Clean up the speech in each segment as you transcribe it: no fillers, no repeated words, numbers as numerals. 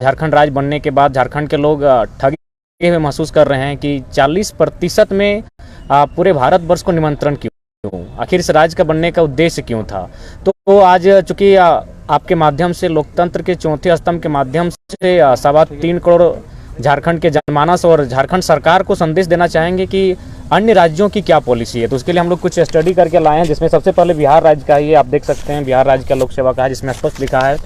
झारखंड राज्य बनने के बाद झारखंड के लोग ठगे हुए महसूस कर रहे हैं कि 40% में पूरे भारतवर्ष को निमंत्रण क्यों, आखिर इस राज्य का बनने का उद्देश्य क्यों था। तो आज चूंकि आपके माध्यम से लोकतंत्र के चौथे स्तंभ के माध्यम से 3.25 करोड़ झारखंड के जनमानस और झारखंड सरकार को संदेश देना चाहेंगे कि अन्य राज्यों की क्या पॉलिसी है। तो उसके लिए हम लोग कुछ स्टडी करके लाए हैं, जिसमें सबसे पहले बिहार राज्य का ही आप देख सकते हैं, बिहार राज्य का लोक सेवा का है, जिसमें स्पष्ट लिखा है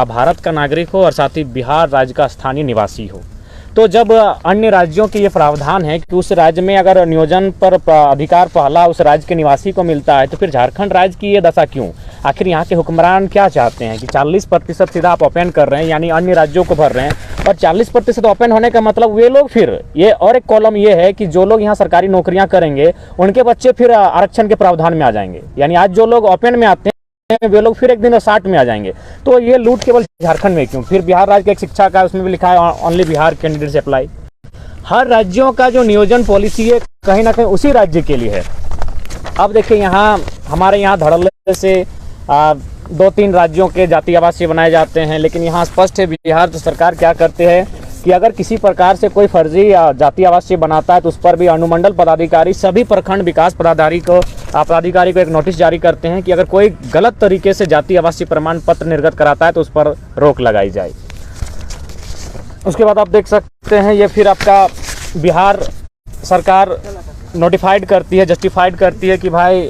भारत का नागरिक हो और साथ ही बिहार राज्य का स्थानीय निवासी हो। तो जब अन्य राज्यों के ये प्रावधान है कि उस राज्य में अगर नियोजन पर अधिकार पहला उस राज्य के निवासी को मिलता है, तो फिर झारखंड राज्य की ये दशा क्यों। आखिर यहाँ के हुक्मरान क्या चाहते हैं कि 40% सीधा आप ओपन कर रहे हैं, यानी अन्य राज्यों को भर रहे हैं। और 40% ओपन होने का मतलब वे लोग फिर ये और एक कॉलम ये है कि जो लोग यहाँ सरकारी नौकरियाँ करेंगे उनके बच्चे फिर आरक्षण के प्रावधान में आ जाएंगे, यानी आज जो लोग ओपन में आते हैं वे लोग फिर एक दिन 60 में आ जाएंगे। तो ये लूट केवल झारखंड में क्यों। फिर बिहार राज्य का एक शिक्षा का उसमें भी लिखा है ओनली बिहार कैंडिडेट्स अप्लाई। हर राज्यों का जो नियोजन पॉलिसी है कहीं ना कहीं उसी राज्य के लिए है। अब देखिए यहाँ हमारे यहाँ धड़ल्ले से 2-3 राज्यों के जाति आवासीय बनाए जाते हैं, लेकिन यहाँ स्पष्ट है बिहार तो सरकार क्या करते हैं कि अगर किसी प्रकार से कोई फर्जी जाति आवासीय बनाता है तो उस पर भी अनुमंडल पदाधिकारी सभी प्रखंड विकास पदाधिकारी को एक नोटिस जारी करते हैं कि अगर कोई गलत तरीके से जाति आवासीय प्रमाण पत्र निर्गत कराता है तो उस पर रोक लगाई जाए। उसके बाद आप देख सकते हैं ये फिर आपका बिहार सरकार नोटिफाइड करती है, जस्टिफाइड करती है कि भाई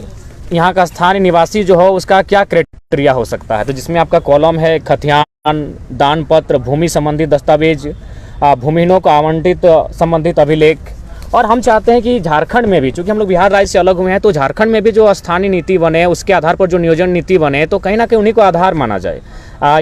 यहाँ का स्थानीय निवासी जो हो उसका क्या क्राइटेरिया हो सकता है। तो जिसमें आपका कॉलम है खतियान, दान पत्र, भूमि संबंधित दस्तावेज, भूमिहीनों को आवंटित संबंधित अभिलेख। और हम चाहते हैं कि झारखंड में भी, चूंकि हम लोग बिहार राज्य से अलग हुए हैं, तो झारखंड में भी जो स्थानीय नीति बने उसके आधार पर जो नियोजन नीति बने तो कहीं ना कहीं उन्हीं को आधार माना जाए।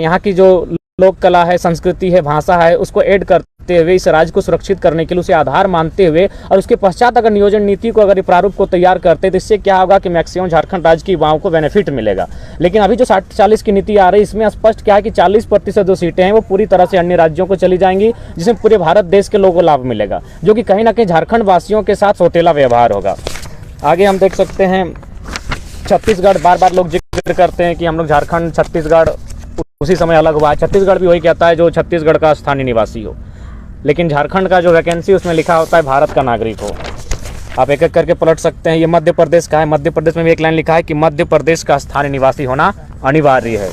यहाँ की जो लोक कला है, संस्कृति है, भाषा है, उसको ऐड करते हुए इस राज्य को सुरक्षित करने के लिए उसे आधार मानते हुए और उसके पश्चात अगर नियोजन नीति को अगर प्रारूप को तैयार करते तो इससे क्या होगा कि मैक्सिमम झारखंड राज्य की युवाओं को बेनिफिट मिलेगा। लेकिन अभी जो 60-40 की नीति आ रही है इसमें स्पष्ट क्या है कि 40% जो सीटें हैं वो पूरी तरह से अन्य राज्यों को चली जाएंगी, जिसमें पूरे भारत देश के लोगों को लाभ मिलेगा, जो कि कहीं ना कहीं झारखंड वासियों के साथ सौतेला व्यवहार होगा। आगे हम देख सकते हैं छत्तीसगढ़, बार बार लोग जिक्र करते हैं कि हम लोग झारखंड छत्तीसगढ़ उसी समय अलग हुआ है। छत्तीसगढ़ भी वही कहता है जो छत्तीसगढ़ का स्थानीय निवासी हो, लेकिन झारखंड का जो वैकेंसी उसमें लिखा होता है भारत का नागरिक हो। आप एक एक करके पलट सकते हैं। ये मध्य प्रदेश का है, मध्य प्रदेश में भी एक लाइन लिखा है कि मध्य प्रदेश का स्थानीय निवासी होना अनिवार्य है।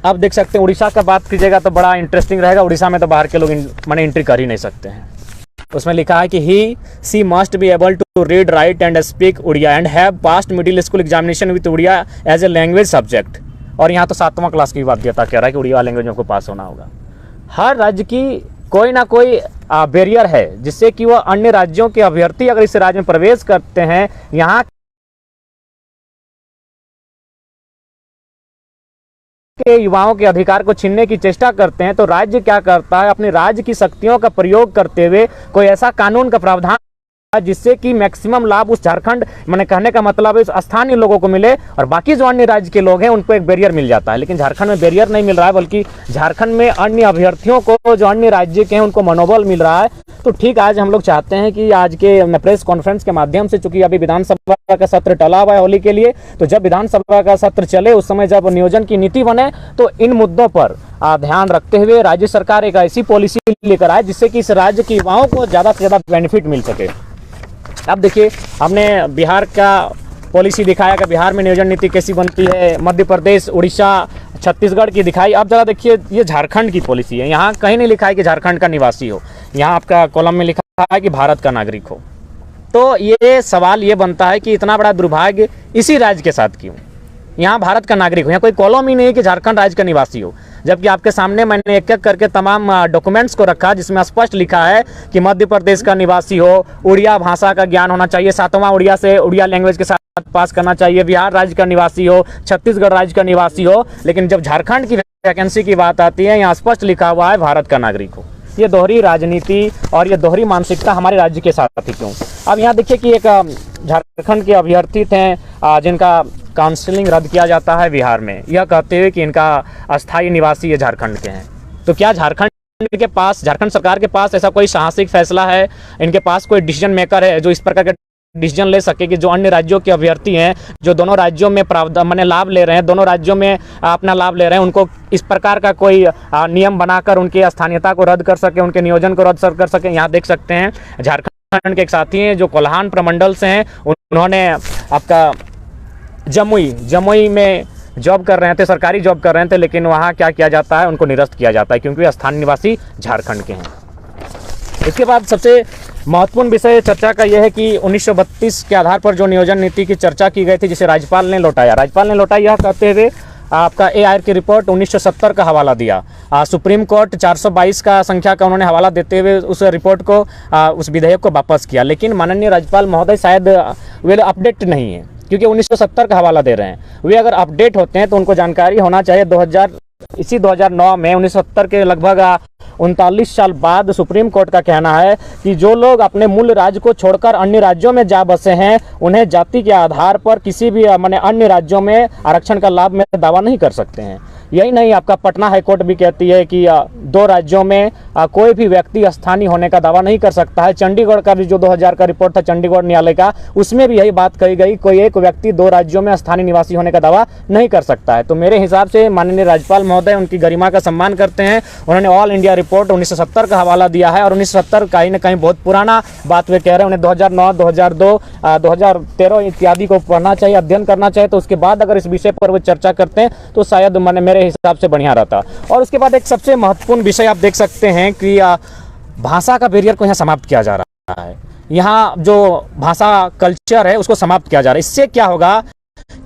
आप देख सकते हैं उड़ीसा का बात कीजिएगा तो बड़ा इंटरेस्टिंग रहेगा। उड़ीसा में तो बाहर के लोग माने एंट्री कर ही नहीं सकते हैं। उसमें लिखा है कि she must be able to read, write and speak Odia and have passed middle school examination with Odia as a language subject. और यहाँ तो 7वां क्लास की बाध्यता कह रहा है कि उड़िया लैंग्वेज में आपको पास होना होगा। हर राज्य की कोई ना कोई बैरियर है जिससे कि वह अन्य राज्यों के अभ्यर्थी अगर इस राज्य में प्रवेश करते हैं, यहाँ के युवाओं के अधिकार को छीनने की चेष्टा करते हैं, तो राज्य क्या करता है, अपने राज्य की शक्तियों का प्रयोग करते हुए कोई ऐसा कानून का प्रावधान जिससे कि मैक्सिमम लाभ उस झारखंड, मैंने कहने का मतलब है स्थानीय लोगों को मिले और बाकी जो अन्य राज्य के लोग हैं उनको एक बैरियर मिल जाता है। लेकिन झारखंड में बैरियर नहीं मिल रहा है, बल्कि झारखंड में अन्य अभ्यर्थियों को जो अन्य राज्य के हैं उनको मनोबल मिल रहा है। तो ठीक आज हम लोग चाहते हैं कि आज के प्रेस कॉन्फ्रेंस के माध्यम से, चूंकि अभी विधानसभा का सत्र टला हुआ है होली के लिए, तो जब विधानसभा का सत्र चले उस समय जब नियोजन की नीति बने तो इन मुद्दों पर ध्यान रखते हुए राज्य सरकार एक ऐसी पॉलिसी लेकर आए जिससे कि इस राज्य के युवाओं को ज़्यादा से ज़्यादा बेनिफिट मिल सके। अब देखिए हमने बिहार का पॉलिसी दिखाया कि बिहार में नियोजन नीति कैसी बनती है, मध्य प्रदेश, उड़ीसा, छत्तीसगढ़ की दिखाई। अब जरा देखिए ये झारखंड की पॉलिसी है। यहाँ कहीं नहीं लिखा है कि झारखंड का निवासी हो, यहाँ आपका कॉलम में लिखा है कि भारत का नागरिक हो। तो ये सवाल ये बनता है कि इतना बड़ा दुर्भाग्य इसी राज्य के साथ क्यों। यहाँ भारत का नागरिक हो, यहाँ कोई कॉलम ही नहीं कि झारखंड राज्य का निवासी हो, जबकि आपके सामने मैंने एक एक करके तमाम डॉक्यूमेंट्स को रखा जिसमें स्पष्ट लिखा है कि मध्य प्रदेश का निवासी हो, उड़िया भाषा का ज्ञान होना चाहिए, 7वां उड़िया से उड़िया लैंग्वेज के साथ पास करना चाहिए, बिहार राज्य का निवासी हो, छत्तीसगढ़ राज्य का निवासी हो। लेकिन जब झारखंड की वैकेंसी की बात आती है यहाँ स्पष्ट लिखा हुआ है भारत का नागरिक हो। ये दोहरी राजनीति और ये दोहरी मानसिकता हमारे राज्य के साथ ही क्यों। अब यहाँ देखिए कि एक झारखंड के अभ्यर्थी थे जिनका काउंसलिंग रद्द किया जाता है बिहार में, यह कहते हुए कि इनका अस्थायी निवासी ये झारखंड के हैं। तो क्या झारखंड के पास, झारखंड सरकार के पास ऐसा कोई साहसिक फैसला है, इनके पास कोई डिसीजन मेकर है जो इस प्रकार के डिसीजन ले सके कि जो अन्य राज्यों के अभ्यर्थी हैं, जो दोनों राज्यों में प्रावधान माने लाभ ले रहे हैं, दोनों राज्यों में अपना लाभ ले रहे हैं, उनको इस प्रकार का कोई नियम बनाकर उनकी स्थानीयता को रद्द कर सके, उनके नियोजन को रद्द कर सके। यहाँ देख सकते हैं झारखंड के एक साथी हैं जो कोल्हान प्रमंडल से हैं, उन्होंने आपका जमुई में जॉब कर रहे थे, सरकारी जॉब कर रहे थे, लेकिन वहाँ क्या किया जाता है, उनको निरस्त किया जाता है क्योंकि वे स्थानीय निवासी झारखंड के हैं। इसके बाद सबसे महत्वपूर्ण विषय चर्चा का यह है कि 1932 के आधार पर जो नियोजन नीति की चर्चा की गई थी, जिसे राज्यपाल ने लौटाया यह कहते हुए आपका AR की रिपोर्ट 1970 का हवाला दिया। सुप्रीम कोर्ट 422 का संख्या का उन्होंने हवाला देते हुए उस रिपोर्ट को उस विधेयक को वापस किया, लेकिन माननीय राज्यपाल महोदय शायद वे अपडेट नहीं है क्योंकि 1970 का हवाला दे रहे हैं। वे अगर अपडेट होते हैं तो उनको जानकारी होना चाहिए 2009 में 1970 के लगभग 39 साल बाद सुप्रीम कोर्ट का कहना है कि जो लोग अपने मूल राज्य को छोड़कर अन्य राज्यों में जा बसे हैं, उन्हें जाति के आधार पर किसी भी माने अन्य राज्यों में आरक्षण का लाभ में दावा नहीं कर सकते हैं। यही नहीं, आपका पटना हाईकोर्ट भी कहती है कि दो राज्यों में कोई भी व्यक्ति स्थानीय होने का दावा नहीं कर सकता है। चंडीगढ़ का भी जो 2000 का रिपोर्ट था चंडीगढ़ न्यायालय का, उसमें भी यही बात कही गई, कोई एक व्यक्ति दो राज्यों में स्थानीय निवासी होने का दावा नहीं कर सकता है। तो मेरे हिसाब से माननीय राज्यपाल महोदय उनकी गरिमा का सम्मान करते हैं। उन्होंने ऑल इंडिया रिपोर्ट 1970 का हवाला दिया है और 1970 कहीं ना कहीं बहुत पुराना बात वे कह रहे हैं। उन्हें 2009, 2002, 2013 इत्यादि को पढ़ना चाहिए, अध्ययन करना चाहिए। तो उसके बाद अगर इस विषय पर वो चर्चा करते हैं तो शायद मेरे हिसाब से बढ़िया रहता। और उसके बाद एक सबसे महत्वपूर्ण विषय आप देख सकते हैं कि भाषा का बैरियर को यहाँ समाप्त किया जा रहा है। यहाँ जो भाषा कल्चर है उसको समाप्त किया जा रहा है। इससे क्या होगा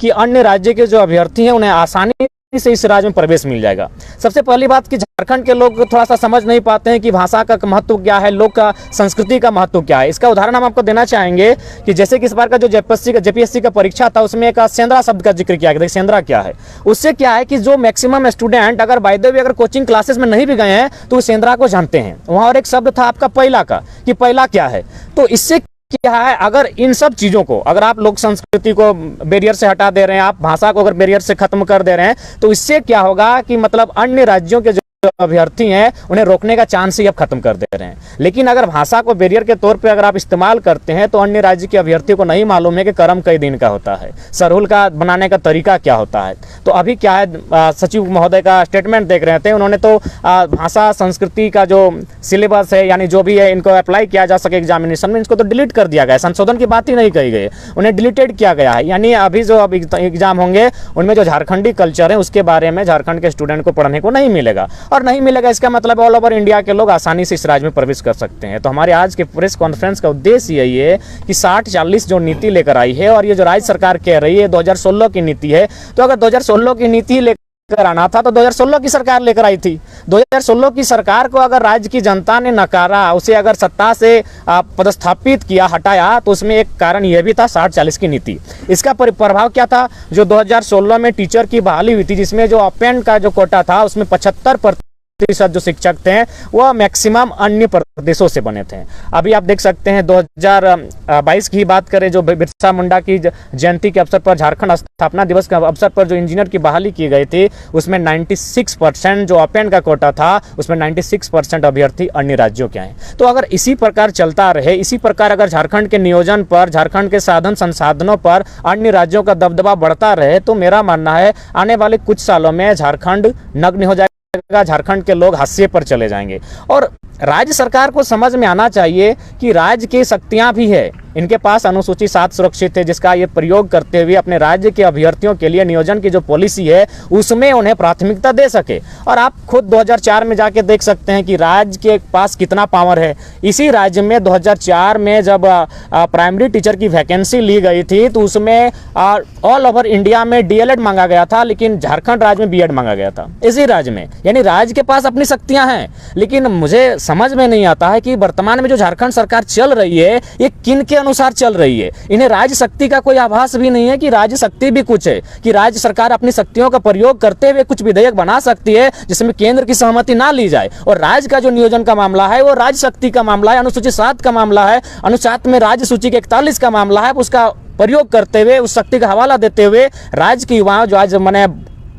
कि अन्य राज्य के जो अभ्यर्थी हैं उन्हें आसानी से इस राज्य में प्रवेश मिल जाएगा। सबसे पहली बात कि झारखंड के लोग थोड़ा सा समझ नहीं पाते हैं कि भाषा का महत्व क्या है, लोक का संस्कृति का महत्व क्या है। इसका उदाहरण हम आपको देना चाहेंगे कि जैसे कि इस बार का जो जेपीएससी का परीक्षा था उसमें एक सेंद्रा शब्द का जिक्र किया गया। सेंद्रा क्या है, उससे क्या है कि जो मैक्सिमम स्टूडेंट अगर बाय द वे अगर कोचिंग क्लासेस में नहीं भी गए हैं तो सेंद्रा को जानते हैं। वहाँ और एक शब्द था आपका पैला का, कि पैला क्या है। तो इससे क्या है, अगर इन सब चीज़ों को अगर आप लोक संस्कृति को बैरियर से हटा दे रहे हैं, आप भाषा को अगर बैरियर से खत्म कर दे रहे हैं, तो इससे क्या होगा कि मतलब अन्य राज्यों के जो अभ्यर्थी हैं उन्हें रोकने का चांस ही अब खत्म कर दे रहे हैं। लेकिन अगर भाषा को बैरियर के तौर पे अगर आप इस्तेमाल करते हैं तो अन्य राज्य के अभ्यर्थियों को नहीं मालूम है कि कर्म कई दिन का होता है, सरहुल का बनाने का तरीका क्या होता है। तो अभी क्या है, सचिव महोदय का स्टेटमेंट देख रहे थे, उन्होंने तो भाषा संस्कृति का जो सिलेबस है यानी जो भी है इनको अप्लाई किया जा सके एग्जामिनेशन में, इसको तो डिलीट कर दिया गया है। संशोधन की बात ही नहीं कही गई, उन्हें डिलीटेड किया गया है। यानी अभी जो अब एग्जाम होंगे उनमें जो झारखंडी कल्चर है उसके बारे में झारखंड के स्टूडेंट को पढ़ने को नहीं मिलेगा, और नहीं मिलेगा इसका मतलब ऑल ओवर इंडिया के लोग आसानी से इस राज्य में प्रवेश कर सकते हैं। तो हमारे आज के प्रेस कॉन्फ्रेंस का उद्देश्य यही है कि 60-40 जो नीति लेकर आई है, और ये जो राज्य सरकार कह रही है 2016 की नीति है, तो अगर 2016 की नीति लेकर आना था तो 2016 की सरकार लेकर आई थी। 2016 की सरकार को अगर राज्य की जनता ने नकारा, उसे अगर सत्ता से पदस्थापित किया, हटाया, तो उसमें एक कारण यह भी था 60-40 की नीति। इसका प्रभाव क्या था, जो 2016 में टीचर की बहाली हुई थी, जिसमें जो अपेंड का जो कोटा था उसमें 75% जो शिक्षक थे वह मैक्सिमम अन्य प्रदेशों से बने थे। अभी आप देख सकते हैं 2022 की बात करें, जो बिरसा मुंडा की जयंती के अवसर पर, झारखंड स्थापना दिवस के अवसर पर जो इंजीनियर की बहाली की गई थी उसमें 96% जो अपेंड का कोटा था उसमें 96% अभ्यर्थी अन्य राज्यों के आए। तो अगर इसी प्रकार चलता रहे, इसी प्रकार अगर झारखंड के नियोजन पर, झारखंड के साधन संसाधनों पर अन्य राज्यों का दबदबा बढ़ता रहे, तो मेरा मानना है आने वाले कुछ सालों में झारखंड नग्न हो जाएगा, झारखंड के लोग हाशिए पर चले जाएंगे। और राज्य सरकार को समझ में आना चाहिए कि राज्य की शक्तियां भी है, इनके पास अनुसूची 7 सुरक्षित है, जिसका ये प्रयोग करते हुए अपने राज्य के अभ्यर्थियों के लिए नियोजन की जो पॉलिसी है उसमें उन्हें प्राथमिकता दे सके। और आप खुद 2004 में जाके देख सकते हैं कि राज्य के पास कितना पावर है। इसी राज्य में 2004 में जब प्राइमरी टीचर की वैकेंसी ली गई थी तो उसमें ऑल ओवर इंडिया में डीएलएड मांगा गया था, लेकिन झारखंड राज्य में बीएड मांगा गया था, इसी राज्य में। यानी राज्य के पास अपनी शक्तियां हैं, लेकिन मुझे समझ में नहीं आता है कि वर्तमान में जो झारखंड सरकार चल रही है ये किन के अनुसार चल रही है। इन्हें राज्य शक्ति का कोई आभास भी नहीं है कि राज्य शक्ति भी कुछ है, कि राज्य सरकार अपनी शक्तियों का प्रयोग करते हुए कुछ विधेयक बना सकती है जिसमें केंद्र की सहमति ना ली जाए। और राज्य का जो नियोजन का मामला है वो राज्य शक्ति का मामला है, अनुसूची 7 का मामला है, अनुच्छेद में राज्य सूची के 41 का मामला है। उसका प्रयोग करते हुए, उस शक्ति का हवाला देते हुए राज्य के युवाओं जो आज मैंने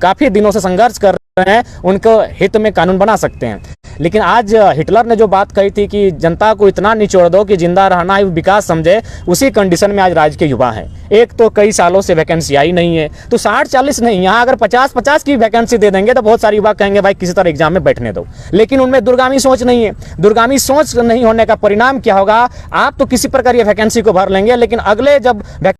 काफी दिनों से संघर्ष कर रहे हैं उनको हित में कानून बना सकते हैं। लेकिन आज हिटलर ने जो बात कही थी कि जनता को इतना निचोड़ दो कि जिंदा रहना ही विकास समझे, उसी कंडीशन में आज राज्य के युवा हैं। एक तो कई सालों से वैकेंसी आई नहीं है, तो 60-40 नहीं, यहाँ अगर 50-50 की वैकेंसी दे देंगे तो बहुत सारे युवा कहेंगे भाई किसी तरह एग्जाम में बैठने दो। लेकिन उनमें दूरगामी सोच नहीं है। दूरगामी सोच नहीं होने का परिणाम क्या होगा, आप तो किसी प्रकार ये वैकेंसी को भर लेंगे, लेकिन अगले जब